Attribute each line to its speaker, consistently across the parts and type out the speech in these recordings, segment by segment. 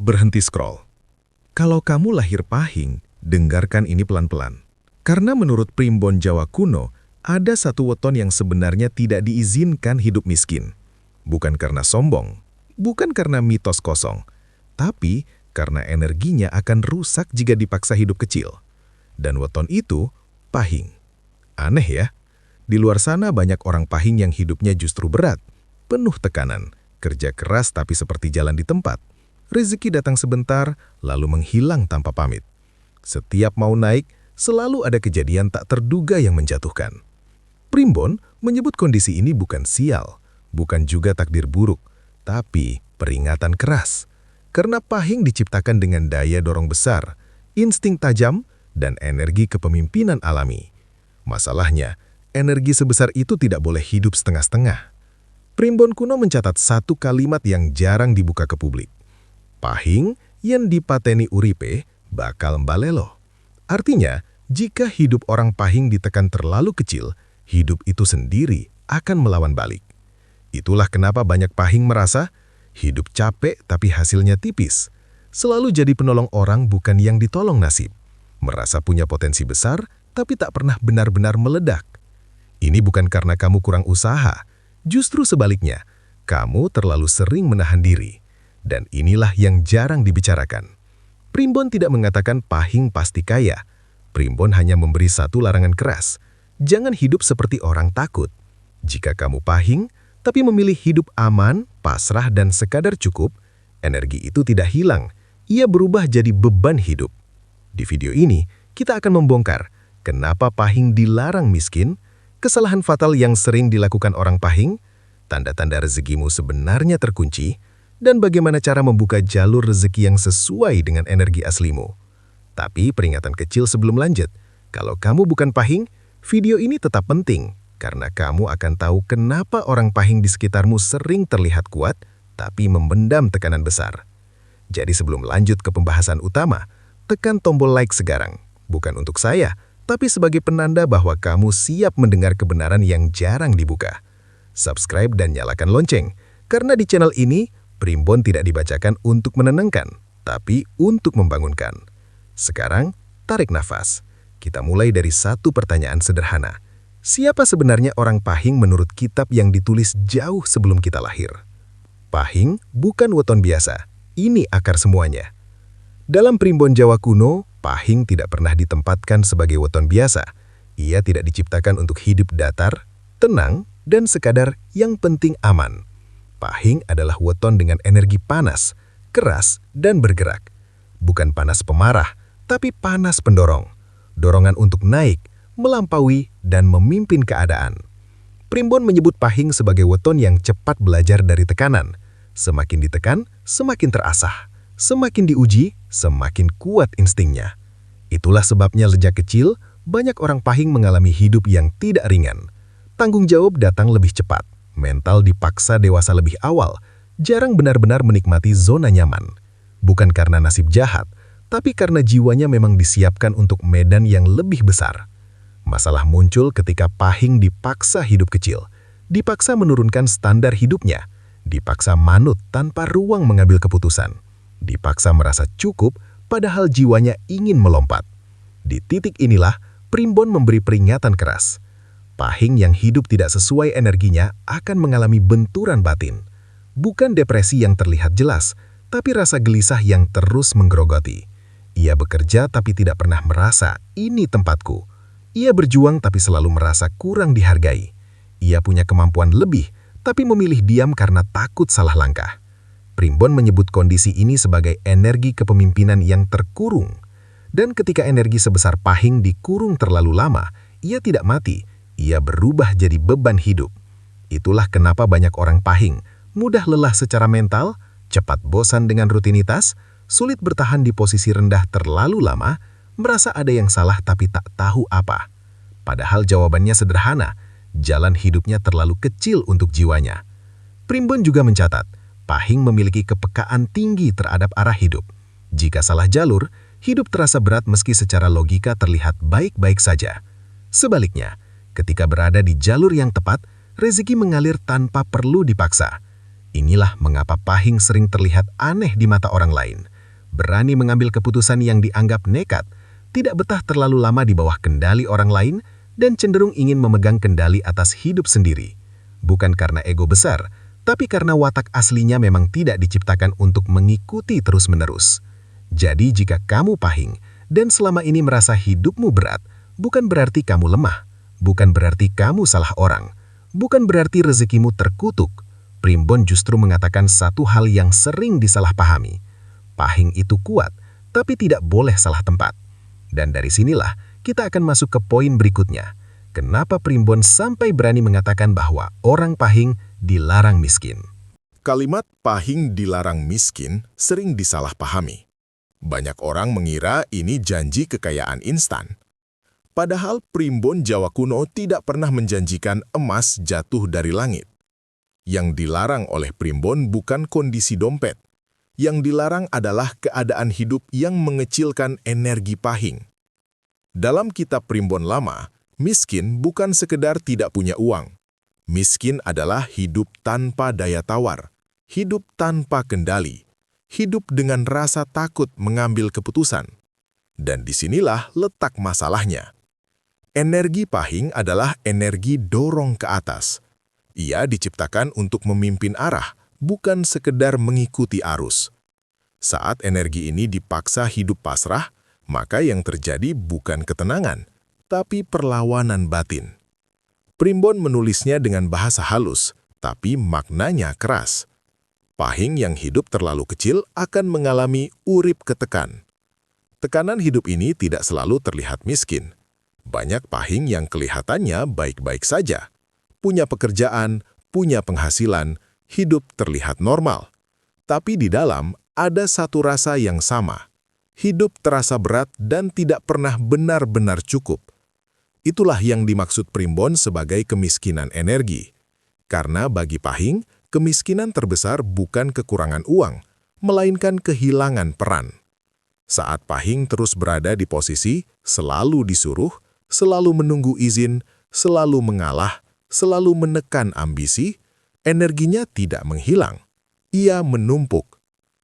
Speaker 1: Berhenti scroll. Kalau kamu lahir pahing, dengarkan ini pelan-pelan. Karena menurut Primbon Jawa kuno, ada satu weton yang sebenarnya tidak diizinkan hidup miskin. Bukan karena sombong, bukan karena mitos kosong, tapi karena energinya akan rusak jika dipaksa hidup kecil. Dan weton itu, pahing. Aneh ya? Di luar sana banyak orang pahing yang hidupnya justru berat, penuh tekanan, kerja keras tapi seperti jalan di tempat. Rezeki datang sebentar, lalu menghilang tanpa pamit. Setiap mau naik, selalu ada kejadian tak terduga yang menjatuhkan. Primbon menyebut kondisi ini bukan sial, bukan juga takdir buruk, tapi peringatan keras. Karena pahing diciptakan dengan daya dorong besar, insting tajam, dan energi kepemimpinan alami. Masalahnya, energi sebesar itu tidak boleh hidup setengah-setengah. Primbon kuno mencatat satu kalimat yang jarang dibuka ke publik. Pahing yang dipateni uripe bakal mbalelo. Artinya, jika hidup orang pahing ditekan terlalu kecil, hidup itu sendiri akan melawan balik. Itulah kenapa banyak pahing merasa hidup capek tapi hasilnya tipis. Selalu jadi penolong orang bukan yang ditolong nasib. Merasa punya potensi besar tapi tak pernah benar-benar meledak. Ini bukan karena kamu kurang usaha. Justru sebaliknya, kamu terlalu sering menahan diri. Dan inilah yang jarang dibicarakan. Primbon tidak mengatakan pahing pasti kaya. Primbon hanya memberi satu larangan keras. Jangan hidup seperti orang takut. Jika kamu pahing, tapi memilih hidup aman, pasrah, dan sekadar cukup, energi itu tidak hilang. Ia berubah jadi beban hidup. Di video ini, kita akan membongkar kenapa pahing dilarang miskin, kesalahan fatal yang sering dilakukan orang pahing, tanda-tanda rezekimu sebenarnya terkunci, dan bagaimana cara membuka jalur rezeki yang sesuai dengan energi aslimu. Tapi peringatan kecil sebelum lanjut, kalau kamu bukan pahing, video ini tetap penting, karena kamu akan tahu kenapa orang pahing di sekitarmu sering terlihat kuat, tapi membendam tekanan besar. Jadi sebelum lanjut ke pembahasan utama, tekan tombol like sekarang, bukan untuk saya, tapi sebagai penanda bahwa kamu siap mendengar kebenaran yang jarang dibuka. Subscribe dan nyalakan lonceng, karena di channel ini, Primbon tidak dibacakan untuk menenangkan, tapi untuk membangunkan. Sekarang, tarik nafas. Kita mulai dari satu pertanyaan sederhana. Siapa sebenarnya orang pahing menurut kitab yang ditulis jauh sebelum kita lahir? Pahing bukan weton biasa. Ini akar semuanya. Dalam Primbon Jawa kuno, pahing tidak pernah ditempatkan sebagai weton biasa. Ia tidak diciptakan untuk hidup datar, tenang, dan sekadar yang penting aman. Pahing adalah weton dengan energi panas, keras, dan bergerak. Bukan panas pemarah, tapi panas pendorong. Dorongan untuk naik, melampaui, dan memimpin keadaan. Primbon menyebut pahing sebagai weton yang cepat belajar dari tekanan. Semakin ditekan, semakin terasah. Semakin diuji, semakin kuat instingnya. Itulah sebabnya sejak kecil, banyak orang pahing mengalami hidup yang tidak ringan. Tanggung jawab datang lebih cepat. Mental dipaksa dewasa lebih awal, jarang benar-benar menikmati zona nyaman. Bukan karena nasib jahat, tapi karena jiwanya memang disiapkan untuk medan yang lebih besar. Masalah muncul ketika pahing dipaksa hidup kecil, dipaksa menurunkan standar hidupnya, dipaksa manut tanpa ruang mengambil keputusan, dipaksa merasa cukup padahal jiwanya ingin melompat. Di titik inilah, Primbon memberi peringatan keras. Pahing yang hidup tidak sesuai energinya akan mengalami benturan batin. Bukan depresi yang terlihat jelas, tapi rasa gelisah yang terus menggerogoti. Ia bekerja tapi tidak pernah merasa, ini tempatku. Ia berjuang tapi selalu merasa kurang dihargai. Ia punya kemampuan lebih, tapi memilih diam karena takut salah langkah. Primbon menyebut kondisi ini sebagai energi kepemimpinan yang terkurung. Dan ketika energi sebesar pahing dikurung terlalu lama, ia tidak mati. Ia berubah jadi beban hidup. Itulah kenapa banyak orang pahing mudah lelah secara mental, cepat bosan dengan rutinitas, sulit bertahan di posisi rendah terlalu lama, merasa ada yang salah tapi tak tahu apa. Padahal jawabannya sederhana, jalan hidupnya terlalu kecil untuk jiwanya. Primbon juga mencatat, pahing memiliki kepekaan tinggi terhadap arah hidup. Jika salah jalur, hidup terasa berat meski secara logika terlihat baik-baik saja. Sebaliknya, ketika berada di jalur yang tepat, rezeki mengalir tanpa perlu dipaksa. Inilah mengapa Pahing sering terlihat aneh di mata orang lain. Berani mengambil keputusan yang dianggap nekat, tidak betah terlalu lama di bawah kendali orang lain, dan cenderung ingin memegang kendali atas hidup sendiri. Bukan karena ego besar, tapi karena watak aslinya memang tidak diciptakan untuk mengikuti terus-menerus. Jadi jika kamu Pahing dan selama ini merasa hidupmu berat, bukan berarti kamu lemah, bukan berarti kamu salah orang, bukan berarti rezekimu terkutuk. Primbon justru mengatakan satu hal yang sering disalahpahami. Pahing itu kuat, tapi tidak boleh salah tempat. Dan dari sinilah kita akan masuk ke poin berikutnya. Kenapa Primbon sampai berani mengatakan bahwa orang Pahing dilarang miskin?
Speaker 2: Kalimat Pahing dilarang miskin sering disalahpahami. Banyak orang mengira ini janji kekayaan instan. Padahal Primbon Jawa kuno tidak pernah menjanjikan emas jatuh dari langit. Yang dilarang oleh Primbon bukan kondisi dompet. Yang dilarang adalah keadaan hidup yang mengecilkan energi Pahing. Dalam kitab Primbon lama, miskin bukan sekedar tidak punya uang. Miskin adalah hidup tanpa daya tawar, hidup tanpa kendali, hidup dengan rasa takut mengambil keputusan. Dan disinilah letak masalahnya. Energi Pahing adalah energi dorong ke atas. Ia diciptakan untuk memimpin arah, bukan sekedar mengikuti arus. Saat energi ini dipaksa hidup pasrah, maka yang terjadi bukan ketenangan, tapi perlawanan batin. Primbon menulisnya dengan bahasa halus, tapi maknanya keras. Pahing yang hidup terlalu kecil akan mengalami urip ketekan. Tekanan hidup ini tidak selalu terlihat miskin. Banyak Pahing yang kelihatannya baik-baik saja. Punya pekerjaan, punya penghasilan, hidup terlihat normal. Tapi di dalam ada satu rasa yang sama. Hidup terasa berat dan tidak pernah benar-benar cukup. Itulah yang dimaksud Primbon sebagai kemiskinan energi. Karena bagi Pahing, kemiskinan terbesar bukan kekurangan uang, melainkan kehilangan peran. Saat Pahing terus berada di posisi selalu disuruh, selalu menunggu izin, selalu mengalah, selalu menekan ambisi, energinya tidak menghilang. Ia menumpuk.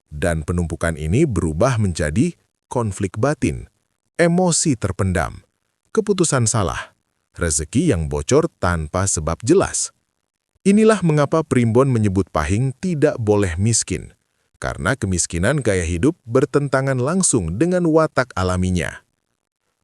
Speaker 2: Dan penumpukan ini berubah menjadi konflik batin, emosi terpendam, keputusan salah, rezeki yang bocor tanpa sebab jelas. Inilah mengapa Primbon menyebut Pahing tidak boleh miskin, karena kemiskinan gaya hidup bertentangan langsung dengan watak alaminya.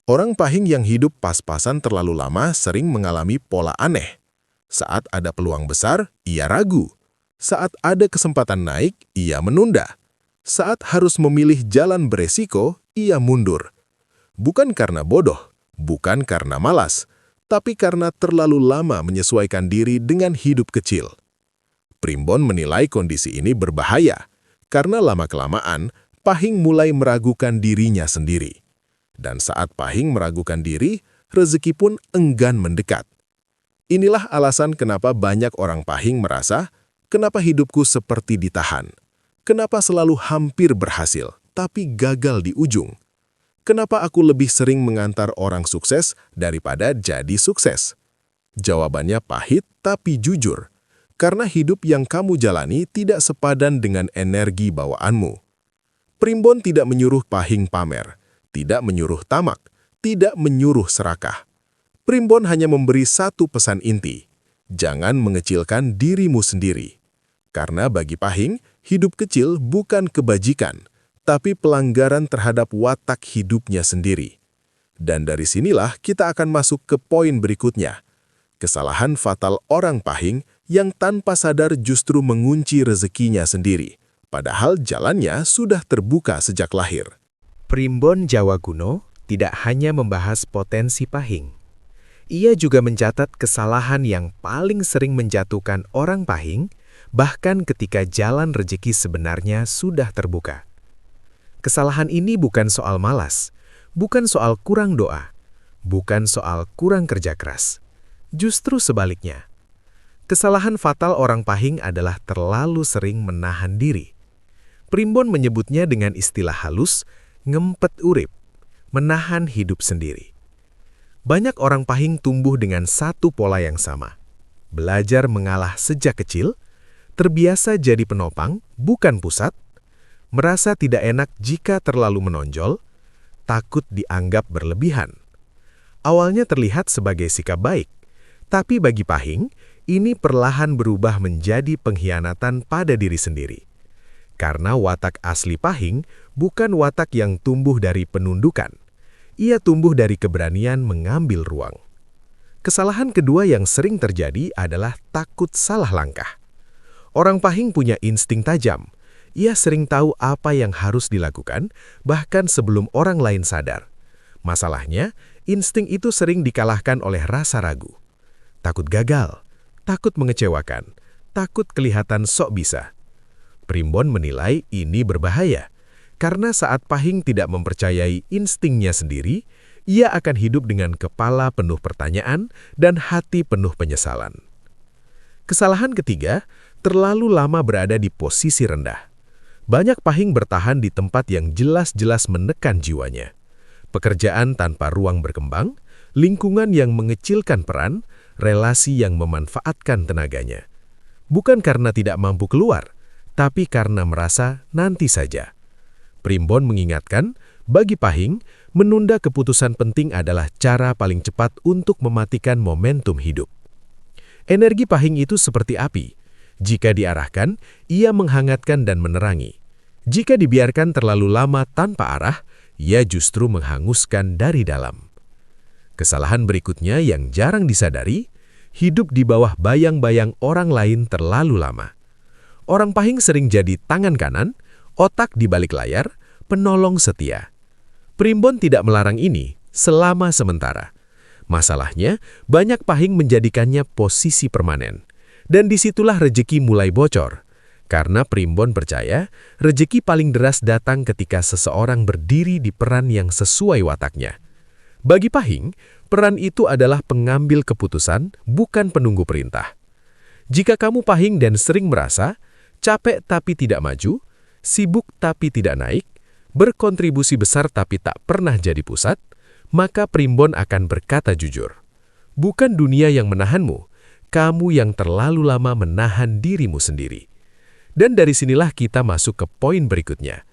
Speaker 2: Orang Pahing yang hidup pas-pasan terlalu lama sering mengalami pola aneh. Saat ada peluang besar, ia ragu. Saat ada kesempatan naik, ia menunda. Saat harus memilih jalan beresiko, ia mundur. Bukan karena bodoh, bukan karena malas, tapi karena terlalu lama menyesuaikan diri dengan hidup kecil. Primbon menilai kondisi ini berbahaya, karena lama-kelamaan Pahing mulai meragukan dirinya sendiri. Dan saat Pahing meragukan diri, rezeki pun enggan mendekat. Inilah alasan kenapa banyak orang Pahing merasa, kenapa hidupku seperti ditahan? Kenapa selalu hampir berhasil, tapi gagal di ujung? Kenapa aku lebih sering mengantar orang sukses daripada jadi sukses? Jawabannya pahit tapi jujur, karena hidup yang kamu jalani tidak sepadan dengan energi bawaanmu. Primbon tidak menyuruh Pahing pamer, tidak menyuruh tamak, tidak menyuruh serakah. Primbon hanya memberi satu pesan inti, jangan mengecilkan dirimu sendiri. Karena bagi Pahing, hidup kecil bukan kebajikan, tapi pelanggaran terhadap watak hidupnya sendiri. Dan dari sinilah kita akan masuk ke poin berikutnya. Kesalahan fatal orang Pahing yang tanpa sadar justru mengunci rezekinya sendiri, padahal jalannya sudah terbuka sejak lahir.
Speaker 3: Primbon Jawa kuno tidak hanya membahas potensi Pahing. Ia juga mencatat kesalahan yang paling sering menjatuhkan orang Pahing, bahkan ketika jalan rezeki sebenarnya sudah terbuka. Kesalahan ini bukan soal malas, bukan soal kurang doa, bukan soal kurang kerja keras. Justru sebaliknya. Kesalahan fatal orang Pahing adalah terlalu sering menahan diri. Primbon menyebutnya dengan istilah halus, ngempet urip, menahan hidup sendiri. Banyak orang Pahing tumbuh dengan satu pola yang sama. Belajar mengalah sejak kecil, terbiasa jadi penopang, bukan pusat, merasa tidak enak jika terlalu menonjol, takut dianggap berlebihan. Awalnya terlihat sebagai sikap baik, tapi bagi Pahing, ini perlahan berubah menjadi pengkhianatan pada diri sendiri. Karena watak asli Pahing bukan watak yang tumbuh dari penundukan. Ia tumbuh dari keberanian mengambil ruang. Kesalahan kedua yang sering terjadi adalah takut salah langkah. Orang Pahing punya insting tajam. Ia sering tahu apa yang harus dilakukan, bahkan sebelum orang lain sadar. Masalahnya, insting itu sering dikalahkan oleh rasa ragu. Takut gagal, takut mengecewakan, takut kelihatan sok bisa. Primbon menilai ini berbahaya. Karena saat Pahing tidak mempercayai instingnya sendiri, ia akan hidup dengan kepala penuh pertanyaan dan hati penuh penyesalan. Kesalahan ketiga, terlalu lama berada di posisi rendah. Banyak Pahing bertahan di tempat yang jelas-jelas menekan jiwanya. Pekerjaan tanpa ruang berkembang, lingkungan yang mengecilkan peran, relasi yang memanfaatkan tenaganya. Bukan karena tidak mampu keluar, tapi karena merasa nanti saja. Primbon mengingatkan, bagi Pahing, menunda keputusan penting adalah cara paling cepat untuk mematikan momentum hidup. Energi Pahing itu seperti api. Jika diarahkan, ia menghangatkan dan menerangi. Jika dibiarkan terlalu lama tanpa arah, ia justru menghanguskan dari dalam. Kesalahan berikutnya yang jarang disadari, hidup di bawah bayang-bayang orang lain terlalu lama. Orang Pahing sering jadi tangan kanan, otak di balik layar, penolong setia. Primbon tidak melarang ini selama sementara. Masalahnya, banyak Pahing menjadikannya posisi permanen. Dan disitulah rejeki mulai bocor. Karena Primbon percaya, rejeki paling deras datang ketika seseorang berdiri di peran yang sesuai wataknya. Bagi Pahing, peran itu adalah pengambil keputusan, bukan penunggu perintah. Jika kamu Pahing dan sering merasa, capek tapi tidak maju, sibuk tapi tidak naik, berkontribusi besar tapi tak pernah jadi pusat, maka Primbon akan berkata jujur. Bukan dunia yang menahanmu, kamu yang terlalu lama menahan dirimu sendiri. Dan dari sinilah kita masuk ke poin berikutnya.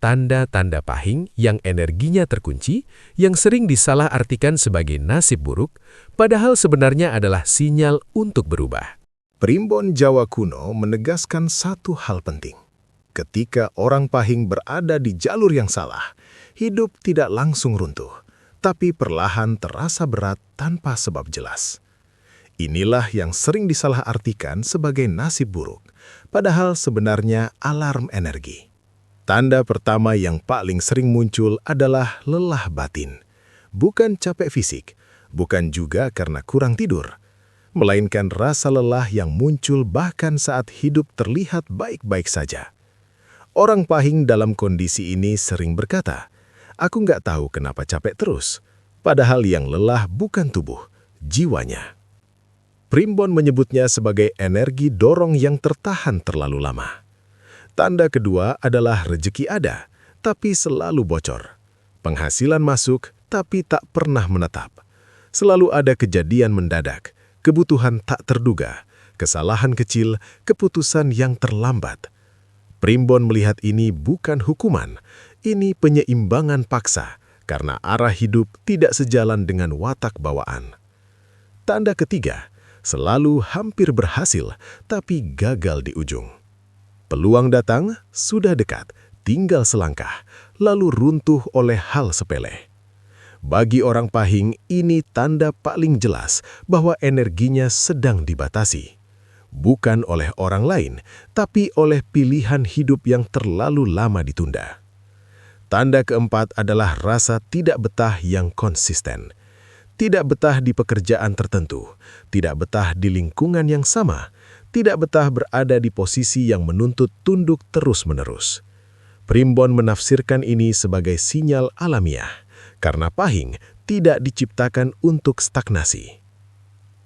Speaker 3: Tanda-tanda Pahing yang energinya terkunci, yang sering disalahartikan sebagai nasib buruk, padahal sebenarnya adalah sinyal untuk berubah.
Speaker 2: Primbon Jawa kuno menegaskan satu hal penting. Ketika orang Pahing berada di jalur yang salah, hidup tidak langsung runtuh, tapi perlahan terasa berat tanpa sebab jelas. Inilah yang sering disalahartikan sebagai nasib buruk, padahal sebenarnya alarm energi. Tanda pertama yang paling sering muncul adalah lelah batin. Bukan capek fisik, bukan juga karena kurang tidur, melainkan rasa lelah yang muncul bahkan saat hidup terlihat baik-baik saja. Orang Pahing dalam kondisi ini sering berkata, "Aku nggak tahu kenapa capek terus," padahal yang lelah bukan tubuh, jiwanya. Primbon menyebutnya sebagai energi dorong yang tertahan terlalu lama. Tanda kedua adalah rejeki ada, tapi selalu bocor. Penghasilan masuk, tapi tak pernah menetap. Selalu ada kejadian mendadak, kebutuhan tak terduga, kesalahan kecil, keputusan yang terlambat. Primbon melihat ini bukan hukuman, ini penyeimbangan paksa, karena arah hidup tidak sejalan dengan watak bawaan. Tanda ketiga, selalu hampir berhasil, tapi gagal di ujung. Peluang datang, sudah dekat, tinggal selangkah, lalu runtuh oleh hal sepele. Bagi orang Pahing, ini tanda paling jelas bahwa energinya sedang dibatasi. Bukan oleh orang lain, tapi oleh pilihan hidup yang terlalu lama ditunda. Tanda keempat adalah rasa tidak betah yang konsisten. Tidak betah di pekerjaan tertentu, tidak betah di lingkungan yang sama, tidak betah berada di posisi yang menuntut tunduk terus-menerus. Primbon menafsirkan ini sebagai sinyal alamiah, karena Pahing tidak diciptakan untuk stagnasi.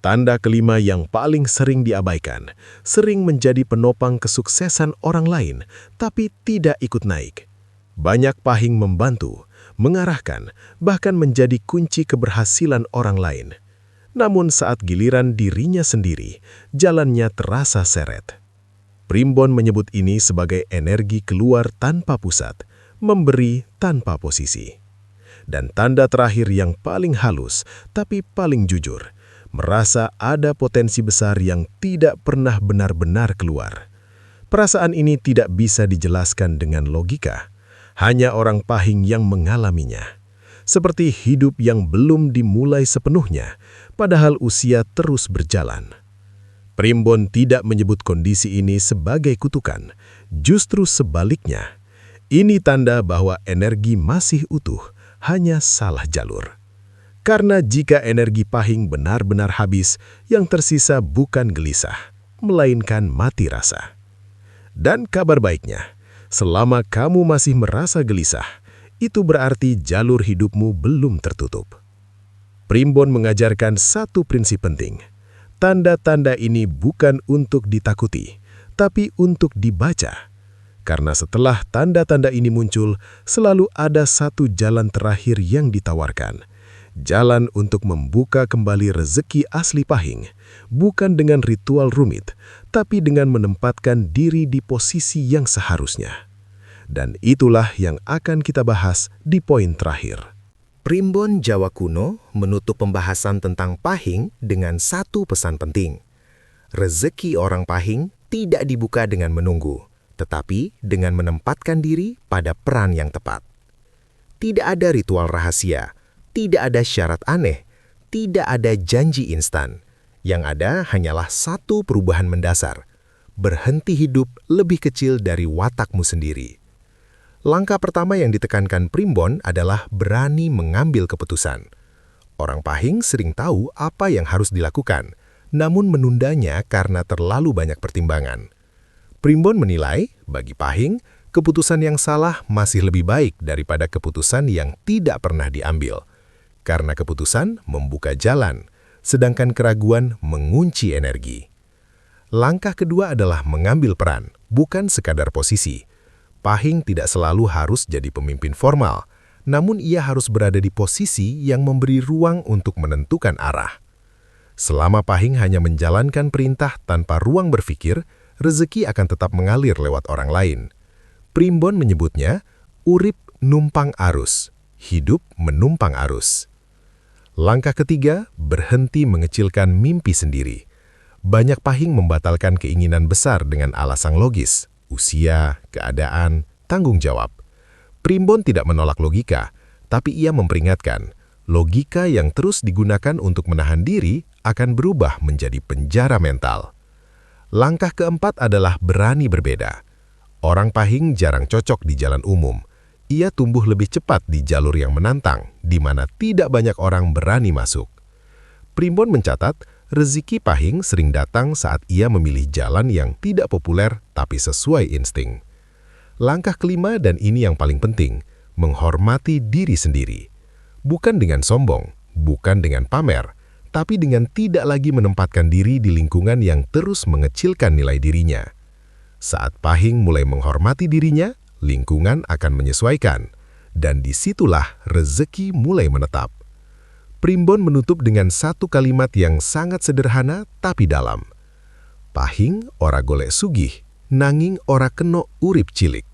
Speaker 2: Tanda kelima yang paling sering diabaikan, sering menjadi penopang kesuksesan orang lain, tapi tidak ikut naik. Banyak Pahing membantu, mengarahkan, bahkan menjadi kunci keberhasilan orang lain. Namun saat giliran dirinya sendiri, jalannya terasa seret. Primbon menyebut ini sebagai energi keluar tanpa pusat, memberi tanpa posisi. Dan tanda terakhir yang paling halus, tapi paling jujur, merasa ada potensi besar yang tidak pernah benar-benar keluar. Perasaan ini tidak bisa dijelaskan dengan logika. Hanya orang pahing yang mengalaminya. Seperti hidup yang belum dimulai sepenuhnya, padahal usia terus berjalan. Primbon tidak menyebut kondisi ini sebagai kutukan, justru sebaliknya. Ini tanda bahwa energi masih utuh, hanya salah jalur. Karena jika energi pahing benar-benar habis, yang tersisa bukan gelisah, melainkan mati rasa. Dan kabar baiknya, selama kamu masih merasa gelisah, itu berarti jalur hidupmu belum tertutup. Primbon mengajarkan satu prinsip penting. Tanda-tanda ini bukan untuk ditakuti, tapi untuk dibaca. Karena setelah tanda-tanda ini muncul, selalu ada satu jalan terakhir yang ditawarkan. Jalan untuk membuka kembali rezeki asli pahing, bukan dengan ritual rumit, tapi dengan menempatkan diri di posisi yang seharusnya. Dan itulah yang akan kita bahas di poin terakhir.
Speaker 3: Primbon Jawa Kuno menutup pembahasan tentang pahing dengan satu pesan penting. Rezeki orang pahing tidak dibuka dengan menunggu, tetapi dengan menempatkan diri pada peran yang tepat. Tidak ada ritual rahasia, tidak ada syarat aneh, tidak ada janji instan. Yang ada hanyalah satu perubahan mendasar, berhenti hidup lebih kecil dari watakmu sendiri. Langkah pertama yang ditekankan Primbon adalah berani mengambil keputusan. Orang pahing sering tahu apa yang harus dilakukan, namun menundanya karena terlalu banyak pertimbangan. Primbon menilai, bagi pahing, keputusan yang salah masih lebih baik daripada keputusan yang tidak pernah diambil. Karena keputusan membuka jalan, sedangkan keraguan mengunci energi. Langkah kedua adalah mengambil peran, bukan sekadar posisi. Pahing tidak selalu harus jadi pemimpin formal, namun ia harus berada di posisi yang memberi ruang untuk menentukan arah. Selama pahing hanya menjalankan perintah tanpa ruang berpikir, rezeki akan tetap mengalir lewat orang lain. Primbon menyebutnya, urip numpang arus, hidup menumpang arus. Langkah ketiga, berhenti mengecilkan mimpi sendiri. Banyak pahing membatalkan keinginan besar dengan alasan logis. Usia, keadaan, tanggung jawab. Primbon tidak menolak logika, tapi ia memperingatkan, logika yang terus digunakan untuk menahan diri akan berubah menjadi penjara mental. Langkah keempat adalah berani berbeda. Orang pahing jarang cocok di jalan umum. Ia tumbuh lebih cepat di jalur yang menantang, di mana tidak banyak orang berani masuk. Primbon mencatat, rezeki pahing sering datang saat ia memilih jalan yang tidak populer tapi sesuai insting. Langkah kelima dan ini yang paling penting, menghormati diri sendiri. Bukan dengan sombong, bukan dengan pamer, tapi dengan tidak lagi menempatkan diri di lingkungan yang terus mengecilkan nilai dirinya. Saat pahing mulai menghormati dirinya, lingkungan akan menyesuaikan, dan disitulah rezeki mulai menetap. Primbon menutup dengan satu kalimat yang sangat sederhana tapi dalam. Pahing ora golek sugih, nanging ora keno urip cilik.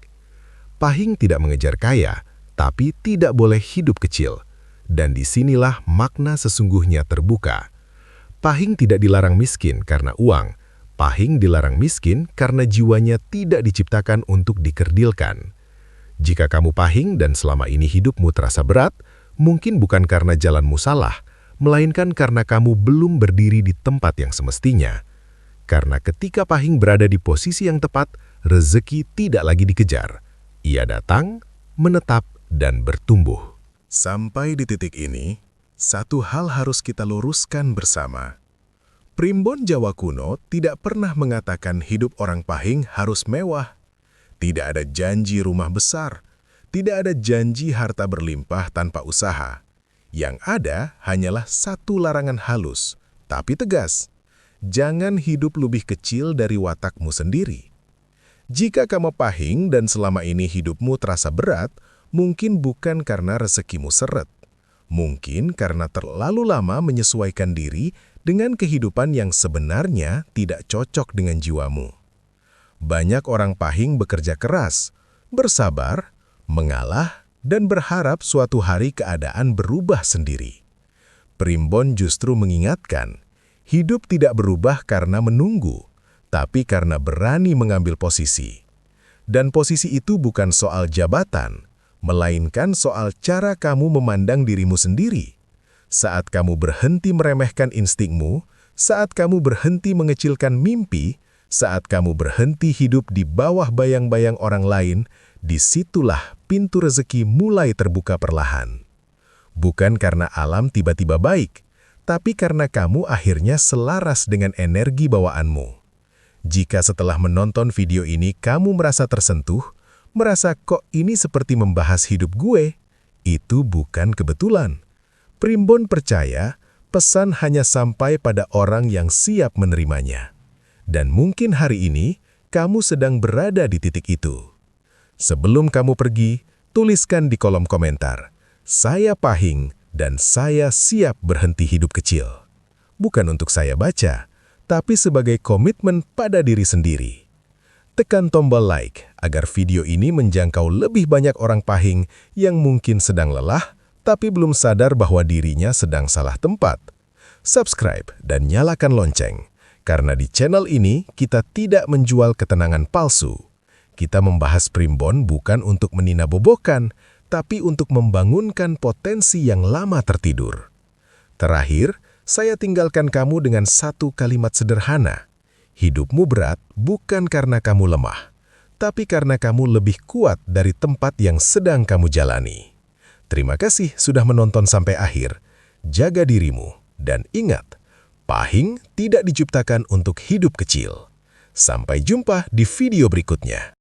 Speaker 3: Pahing tidak mengejar kaya, tapi tidak boleh hidup kecil. Dan disinilah makna sesungguhnya terbuka. Pahing tidak dilarang miskin karena uang. Pahing dilarang miskin karena jiwanya tidak diciptakan untuk dikerdilkan. Jika kamu pahing dan selama ini hidupmu terasa berat, mungkin bukan karena jalanmu salah, melainkan karena kamu belum berdiri di tempat yang semestinya. Karena ketika pahing berada di posisi yang tepat, rezeki tidak lagi dikejar. Ia datang, menetap, dan bertumbuh.
Speaker 2: Sampai di titik ini, satu hal harus kita luruskan bersama. Primbon Jawa Kuno tidak pernah mengatakan hidup orang pahing harus mewah. Tidak ada janji rumah besar. Tidak ada janji harta berlimpah tanpa usaha. Yang ada hanyalah satu larangan halus, tapi tegas. Jangan hidup lebih kecil dari watakmu sendiri. Jika kamu pahing dan selama ini hidupmu terasa berat, mungkin bukan karena rezekimu seret. Mungkin karena terlalu lama menyesuaikan diri dengan kehidupan yang sebenarnya tidak cocok dengan jiwamu. Banyak orang Pahing bekerja keras, bersabar, mengalah, dan berharap suatu hari keadaan berubah sendiri. Primbon justru mengingatkan, hidup tidak berubah karena menunggu, tapi karena berani mengambil posisi. Dan posisi itu bukan soal jabatan, melainkan soal cara kamu memandang dirimu sendiri. Saat kamu berhenti meremehkan instingmu, saat kamu berhenti mengecilkan mimpi, saat kamu berhenti hidup di bawah bayang-bayang orang lain, disitulah pintu rezeki mulai terbuka perlahan. Bukan karena alam tiba-tiba baik, tapi karena kamu akhirnya selaras dengan energi bawaanmu. Jika setelah menonton video ini kamu merasa tersentuh, merasa kok ini seperti membahas hidup gue, itu bukan kebetulan. Primbon percaya, pesan hanya sampai pada orang yang siap menerimanya. Dan mungkin hari ini, kamu sedang berada di titik itu. Sebelum kamu pergi, tuliskan di kolom komentar, "Saya Pahing dan saya siap berhenti hidup kecil." Bukan untuk saya baca, tapi sebagai komitmen pada diri sendiri. Tekan tombol like agar video ini menjangkau lebih banyak orang Pahing yang mungkin sedang lelah, tapi belum sadar bahwa dirinya sedang salah tempat. Subscribe dan nyalakan lonceng, karena di channel ini kita tidak menjual ketenangan palsu. Kita membahas primbon bukan untuk meninabobokan, tapi untuk membangunkan potensi yang lama tertidur. Terakhir, saya tinggalkan kamu dengan satu kalimat sederhana. Hidupmu berat bukan karena kamu lemah, tapi karena kamu lebih kuat dari tempat yang sedang kamu jalani. Terima kasih sudah menonton sampai akhir. Jaga dirimu, dan ingat, Pahing tidak diciptakan untuk hidup kecil. Sampai jumpa di video berikutnya.